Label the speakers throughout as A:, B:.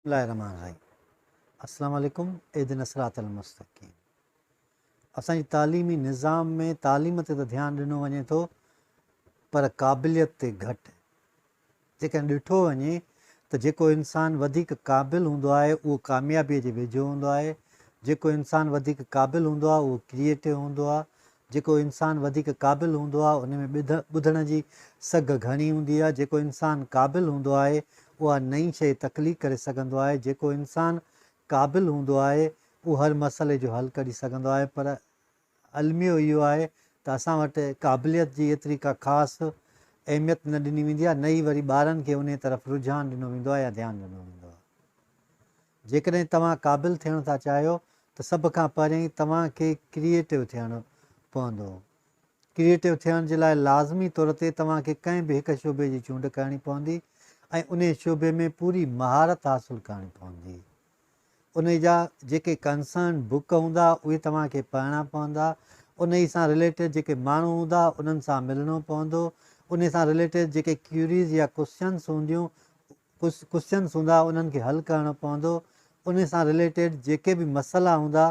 A: बिस्मिल्लाहिर्रहमानिर्रहीम। अस्सलाम वालेकुम। एदिन सिरातल मुस्तक़ीम। असांजी तालीमी निज़ाम में तालीम ते त ध्यानु ॾिनो वञे थो, पर क़ाबिलियत ते घटि। जेकॾहिं ॾिठो वञे त जेको इंसानु वधीक क़ाबिल हूंदो आहे उहो कामयाबीअ जे वेझो हूंदो आहे। जेको इंसानु वधीक क़ाबिल हूंदो आहे उहो क्रिएटिव हूंदो आहे। जेको इंसानु वधीक क़ाबिल हूंदो आहे उन में ॿुधण जी सघ घणी हूंदी आहे। जेको इंसानु क़ाबिल हूंदो आहे उहा नई शइ तख़लीक़ करे सघंदो आहे। जेको इंसानु क़ाबिल हूंदो आहे उहो हर मसइले जो हल कढी सघंदो आहे। पर अलमियो इहो आहे त असां वटि क़ाबिलियत जी एतिरी का ख़ासि अहमियत न ॾिनी वेंदी आहे, न ई वरी ॿारनि खे उन तरफ़ रुझान ॾिनो वेंदो आहे या ध्यानु ॾिनो वेंदो आहे। जेकॾहिं तव्हां क़ाबिल थियणु था चाहियो त सभ खां पहिरीं तव्हांखे क्रिएटिव थियणो पवंदो। क्रिएटिव थियण जे लाइ लाज़मी तौर ते तव्हांखे कंहिं बि हिकु शोबे जी चूंड करणी पवंदी ऐं उन शोबे में पूरी महारत हासिलु करणी पवंदी। उन जा जेके कंसर्न बुक हूंदा उहे तव्हांखे पढ़णा पवंदा। उन सां रिलेटेड जेके माण्हू हूंदा उन्हनि सां मिलणो पवंदो। उन सां रिलेटेड जेके क्यूरीज़ या क्वेश्चन्स हूंदियूं क्वेश्चन्स हूंदा उन्हनि खे हलु करिणो पवंदो। उन सां रिलेटेड जेके बि मसइला हूंदा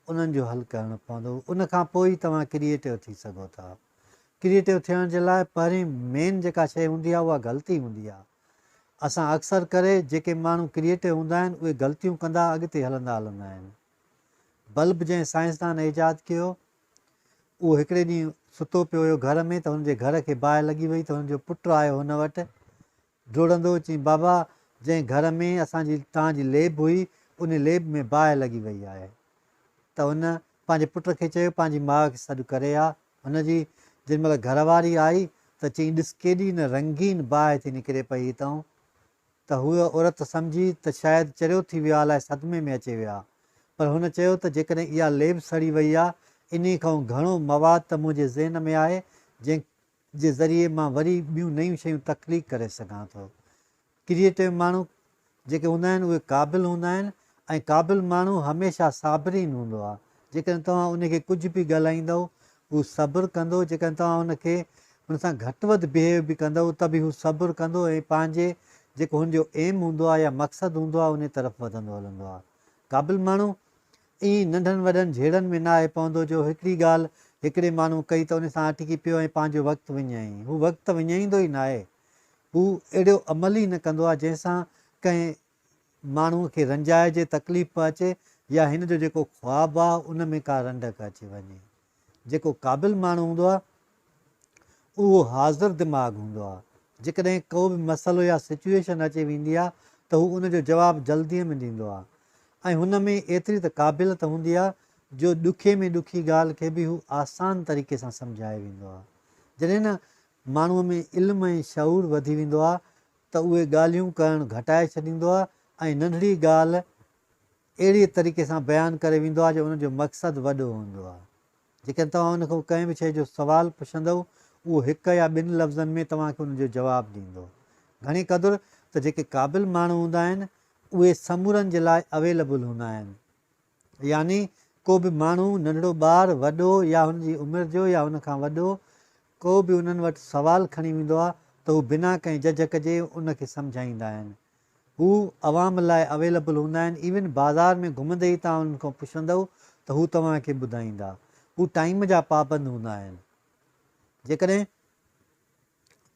A: उन्हनि जो हलु करिणो पवंदो। उनखां पोइ ई तव्हां क्रिएटिव थी सघो था। क्रिएटिव थियण जे लाइ पहिरीं मेन जेका शइ हूंदी आहे उहा ग़लती हूंदी आहे। असां अक्सर करे जेके माण्हू क्रिएटिव हूंदा आहिनि उहे ग़लतियूं कंदा अॻिते हलंदा आहिनि। बल्ब जंहिं साइंसदान ईजादु कयो उहो हिकिड़े ॾींहुं सुतो पियो हुयो घर में, त हुनजे घर खे बाहि लॻी वई त हुनजो पुटु आयो हुन वटि डोड़ंदो, चई बाबा जंहिं घर में तव्हांजी लैब हुई उन लैब में बाहि लॻी वई आहे। त हुन पंहिंजे पुट खे चयो पंहिंजी माउ खे सॾु करे आ। हुनजी जेॾीमहिल घरवारी आई त चई ॾिस केॾी न रंगीन बाहि थी निकिरे पई हितां। त हूअ औरत सम्झी त शायदि चरियो थी वियो आहे, अलाए सदमे में अची वियो आहे। पर हुन चयो त जेकॾहिं इहा लैब सड़ी वई आहे इन खां घणो मवादु त मुंहिंजे ज़हन में आहे जंहिंजे ज़रिए मां वरी ॿियूं नयूं शयूं तख़लीक़ करे सघां थो। क्रिएटिव माण्हू जेके हूंदा आहिनि उहे क़ाबिल हूंदा आहिनि ऐं क़ाबिल माण्हू हमेशह साबरीन हूंदो आहे। जेकॾहिं तव्हां उनखे कुझु बि ॻाल्हाईंदव उहो सब्रु कंदो। जेकॾहिं तव्हां हुनखे हुन सां घटि वधि बिहेव बि कंदव त बि हू सब्रु कंदो ऐं पंहिंजे जेको हुनजो एम हूंदो आहे या मक़सदु हूंदो आहे उन तरफ़ वधंदो हलंदो आहे। क़ाबिल माण्हू ईअं नंढनि वॾनि झेड़नि में न आहे पवंदो जो हिकिड़ी ॻाल्हि हिकिड़े माण्हू कई त उन सां अटकी पियो ऐं पंहिंजो वक़्तु विञाई। हू वक़्तु विञाईंदो ई न आहे। हू अहिड़ो अमल ई न कंदो आहे जंहिंसां कंहिं माण्हूअ खे रंजाइजे, तकलीफ़ अचे या हिन जो जेको ख़्वाबु आहे उन में का रंडक अची वञे। जेको क़ाबिल माण्हू हूंदो आहे उहो हाज़िर दिमाग़ु हूंदो आहे। जेकॾहिं को बि मसइलो या सिचुएशन अची वेंदी आहे त हू उनजो जवाबु जल्दीअ में ॾींदो आहे ऐं हुन में एतिरी त क़ाबिलियत हूंदी आहे जो ॾुखे में ॾुखी ॻाल्हि खे बि हू आसान तरीक़े सां सम्झाए वेंदो आहे। जॾहिं न माण्हूअ में इल्मु ऐं शऊर वधी वेंदो आहे त उहे ॻाल्हियूं करणु घटाए छॾींदो आहे ऐं नंढड़ी ॻाल्हि अहिड़ीअ तरीक़े सां बयानु करे वेंदो आहे जो उनजो मक़सदु वॾो हूंदो आहे। जेकॾहिं तव्हां उनखां कंहिं बि शइ जो सुवालु पुछंदव उहो हिकु या ॿिनि लफ़्ज़नि में तव्हांखे उनजो जवाबु ॾींदो। घणी क़दुरु त जेके क़ाबिल माण्हू हूंदा आहिनि उहे समूरनि जे लाइ अवेलेबल हूंदा आहिनि। यानी को बि माण्हू नंढड़ो ॿारु वॾो या हुनजी उमिरि जो या हुनखां वॾो को बि उन्हनि वटि सुवालु खणी वेंदो आहे त हू बिना कंहिं झझक जे उनखे सम्झाईंदा आहिनि। हू अवाम लाइ अवेलेबल हूंदा आहिनि। इवन बाज़ारि में घुमंदे ई तव्हां उन्हनि खां पुछंदव त हू तव्हांखे ॿुधाईंदा। हू टाइम जा पाबंद हूंदा आहिनि। जेकॾहिं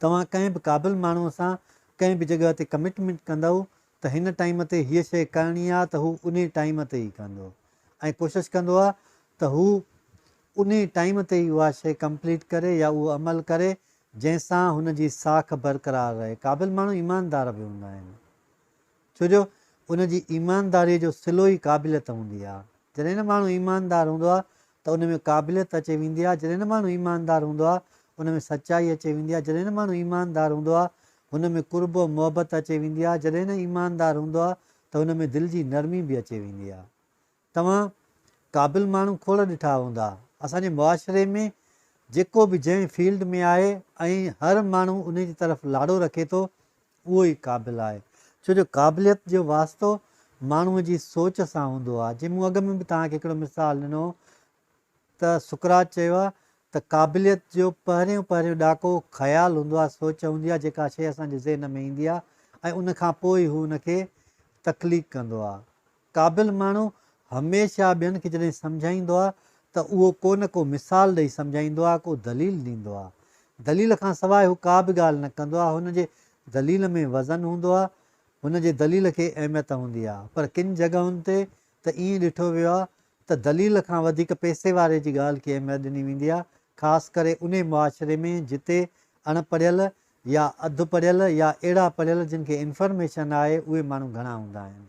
A: तव्हां कंहिं बि क़ाबिल माण्हूअ सां कंहिं बि जॻह ते कमिटमेंट कंदव त हिन टाइम ते हीअ शइ करणी आहे त हू उन टाइम ते ई कंदो ऐं कोशिशि कंदो आहे त हू उन टाइम ते ई उहा शइ कंप्लीट करे या उहो अमल करे जंहिंसां हुनजी साख बरक़रार रहे। क़ाबिल माण्हू ईमानदार बि हूंदा आहिनि छो जो उनजी ईमानदारीअ जो सिलो ई क़ाबिलियत हूंदी आहे। जॾहिं न माण्हू ईमानदार हूंदो आहे त उन में क़ाबिलियत अची वेंदी आहे। जॾहिं न माण्हू ईमानदार हूंदो आहे उन में सचाई अची वेंदी आहे। जॾहिं न माण्हू ईमानदार हूंदो आहे हुन में कुर्ब मुहबत अची वेंदी आहे। जॾहिं न ईमानदार हूंदो आहे त हुन में दिलि जी नरमी बि अची वेंदी आहे। तव्हां क़ाबिल माण्हू खोड़ ॾिठा हूंदा। असांजे मुआशिरे में जेको बि जंहिं फील्ड में आहे ऐं हर माण्हू उन जी तरफ़ लाड़ो रखे थो उहो ई क़ाबिल आहे। छो जो क़ाबिलियत जो वास्तो माण्हूअ जी सोच सां हूंदो आहे। जीअं मूं अॻ में बि तव्हांखे हिकिड़ो मिसाल ॾिनो त सुकरात चयो आहे त क़ाबिलियत जो पहिरियों ॾाको ख़्यालु हूंदो आहे, सोच हूंदी आहे जेका शइ असांजे ज़हन में ईंदी आहे ऐं उनखां पोइ हू हुनखे तकलीफ़ कंदो आहे। क़ाबिल माण्हू हमेशह ॿियनि खे जॾहिं सम्झाईंदो आहे त उहो को न को मिसाल ॾेई सम्झाईंदो आहे, को दलील ॾींदो आहे। दलील खां सवाइ हू का बि ॻाल्हि न कंदो आहे। हुनजे दलील में वज़न हूंदो आहे, हुनजे दलील खे अहमियत हूंदी आहे। पर किन जॻहियुनि ते त ईअं ॾिठो वियो आहे त दलील खां वधीक पैसे वारे जी ॻाल्हि खे अहमियत ॾिनी वेंदी आहे, ख़ासि करे उन मुआशिरे में जिते अणपढ़ियल या अधु पढ़ियल या अहिड़ा पढ़ियल जिन खे इंफॉर्मेशन आहे उहे माण्हू घणा हूंदा आहिनि।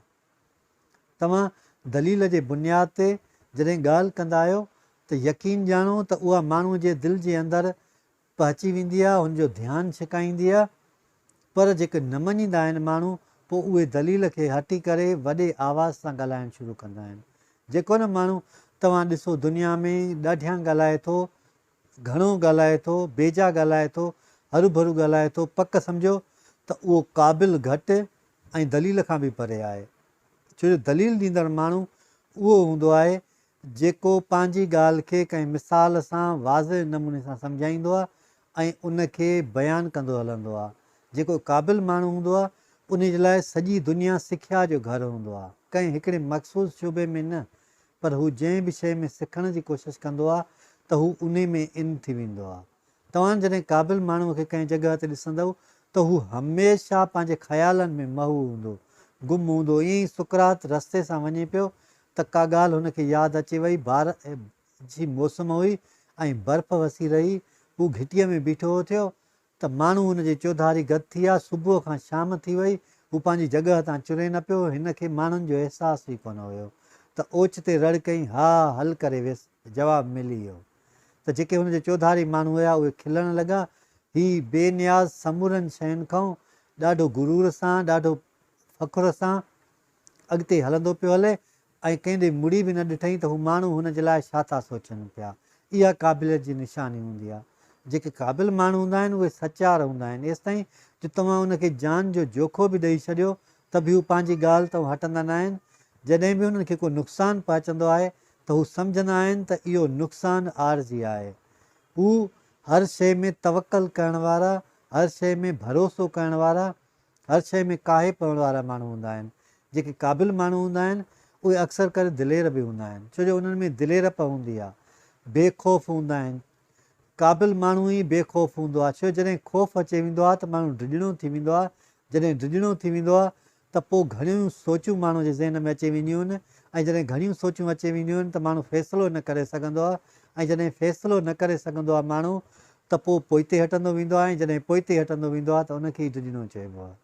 A: तव्हां दलील जे बुनियाद ते जॾहिं ॻाल्हि कंदा आहियो त यकीन ॼाणो त उहा माण्हूअ जे दिलि जे अंदरि पहुची वेंदी आहे, हुनजो ध्यानु छिकाईंदी आहे। पर जेके न मञींदा आहिनि माण्हू, पोइ उहे दलील खे हटी करे वॾे आवाज़ सां ॻाल्हाइणु शुरू कंदा आहिनि। जेको न माण्हू तव्हां ॾिसो दुनिया में ॾाढियां ॻाल्हाए थो, घणो ॻाल्हाए थो, बेजा ॻाल्हाए थो, हरू भरू ॻाल्हाए थो, पक सम्झो त उहो क़ाबिल घटि ऐं दलील खां बि परे आहे। छो जो दलील ॾींदड़ माण्हू उहो हूंदो आहे जेको पंहिंजी ॻाल्हि खे कंहिं मिसाल सां वाज़े नमूने सां सम्झाईंदो आहे ऐं उनखे बयानु कंदो हलंदो आहे। जेको क़ाबिल माण्हू हूंदो आहे उन जे लाइ सॼी दुनिया सिख्या जो घरु हूंदो आहे, कंहिं हिकिड़े मख़सूस शोबे में न, पर हू जंहिं बि शइ में सिखण जी कोशिशि कंदो आहे त हू उन में इन थी वेंदो आहे। तव्हां जॾहिं क़ाबिल माण्हूअ खे कंहिं जॻह ते ॾिसंदव त हू हमेशह पंहिंजे ख़्यालनि में महू हूंदो, गुम हूंदो। ईअं ई सुकरात रस्ते सां वञे पियो त का ॻाल्हि हुनखे यादि अचे वई, बारिश जी मौसम हुई ऐं बर्फ़ वसी रही, हू घिटीअ में बीठो थियो त माण्हू हुनजे चौधारी गॾु थी विया। सुबुह खां शाम थी वई, हू पंहिंजी जॻह तां चुरे न पियो। हिनखे माण्हुनि जो अहसासु ई कोन हुयो त ओचिते रड़ कई, हा हल करे वियुसि, जवाबु मिली वियो। त जेके हुनजे चौधारी माण्हू हुआ उहे खिलणु लॻा। हीउ बेनियाज़ समूरनि शयुनि खां ॾाढो गुरूर सां, ॾाढो फ़ख़ुर सां अॻिते हलंदो पियो हले ऐं कंहिं ॾे मुड़ी बि न ॾिठईं त हू माण्हू हुन जे लाइ छा था सोचनि पिया। इहा क़ाबिलियत जी निशानी हूंदी आहे। जेके क़ाबिल माण्हू हूंदा आहिनि उहे सचार हूंदा आहिनि। एसिताईं जो तव्हां उनखे जान जो जोखो बि ॾेई छॾियो त बि हू पंहिंजी ॻाल्हि तां हटंदा न आहिनि। जॾहिं बि उन्हनि खे को नुक़सानु पहुचंदो आहे त हू सम्झंदा आहिनि त इहो नुक़सानु आरज़ी आहे। हू हर शइ में तवकल करण वारा, हर शइ में भरोसो करण वारा, हर शइ में काहे पवण वारा माण्हू हूंदा आहिनि। जेके क़ाबिल माण्हू हूंदा आहिनि उहे अक्सर करे दिलेर बि हूंदा आहिनि, छो जो उन्हनि में दिलेरप हूंदी आहे, बेखौफ़ हूंदा आहिनि। क़ाबिल माण्हू ई बेखौफ़ हूंदो आहे, छो जॾहिं ख़ौफ़ अची वेंदो आहे त माण्हू डिॼणो थी वेंदो आहे। जॾहिं डिॼणो थी वेंदो आहे त पोइ घणियूं सोचूं माण्हू जे ज़हन में अची वेंदियूं आहिनि ऐं जॾहिं घणियूं सोचूं अची वेंदियूं आहिनि त माण्हू फ़ैसिलो न करे सघंदो आहे ऐं जॾहिं फ़ैसिलो न करे सघंदो आहे माण्हू त पोइ पोइते हटंदो वेंदो आहे ऐं जॾहिं पोइते हटंदो वेंदो आहे त उनखे ई डिॼणो चइबो आहे।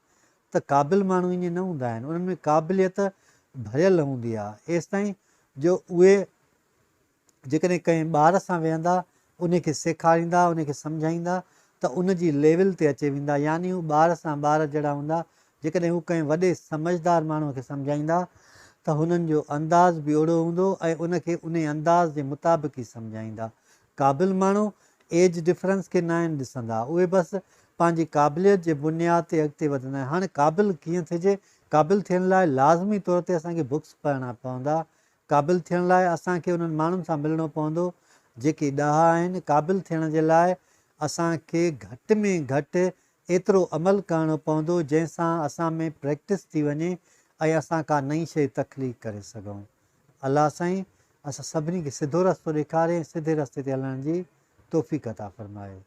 A: त क़ाबिल माण्हू ईअं न हूंदा आहिनि, उन्हनि में क़ाबिलियत भरियल हूंदी आहे। एसिताईं जो उहे जेकॾहिं कंहिं ॿार सां वेहंदा, उनखे सेखारींदा, उनखे सम्झाईंदा त उनजी लेवल ते अची वेंदा, यानी हू ॿार सां ॿार जहिड़ा हूंदा। जेकॾहिं हू कंहिं वॾे समझदार माण्हूअ खे सम्झाईंदा त हुननि जो अंदाज़ बि ओहिड़ो हूंदो ऐं उनखे उन अंदाज़ जे मुताबिक़ ई सम्झाईंदा। क़ाबिल माण्हू एज डिफरेंस खे न आहिनि ॾिसंदा, उहे बसि पंहिंजी क़ाबिलियत जे बुनियाद ते अॻिते वधंदा आहिनि। हाणे क़ाबिल कीअं थिए? क़ाबिल थियण लाइ लाज़मी तौर ते असांखे बुक्स पढ़णा पवंदा। क़ाबिल थियण लाइ असांखे उन्हनि माण्हुनि सां मिलणो पवंदो जेके ॾाहा आहिनि। क़ाबिल थियण जे लाइ असांखे घटि में घटि एतिरो अमल करिणो पवंदो जंहिंसां असां में प्रैक्टिस थी वञे ऐं असां का नई शइ तख़लीक़ करे सघूं। अलाह साईं असां सभिनी खे सिधो रस्तो ॾेखारे, सिधे रस्ते ते हलण जी तौफ़ीक़ अता फ़रमाए।